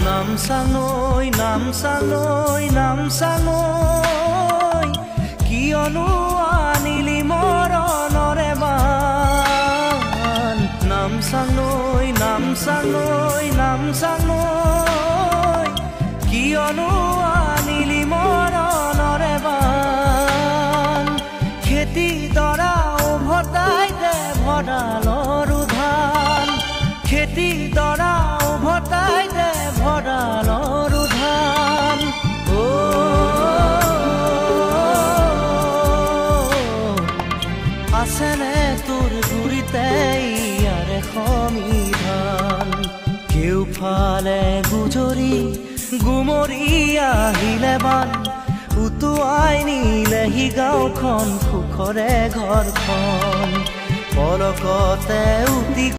নামচাঙৈ নামচাঙৈ কিয়নো আনিলি মৰণৰে বান নামচাঙৈ নামচাঙৈ কিয়নো আনিলি মৰণৰে বান খেতি দৰা উভতাই দে ভঁৰালৰ ধান খেতি দৰা উভতাই দে ভঁৰালৰ ধান আছেনে তোৰ গুৰিতে ইয়াৰে সমিধান কেউফালে গুজৰি গুমৰি আহিলে বান উটুৱাই নিলেহি গাঁওখন সুখৰে ঘৰখন পলকতে উটি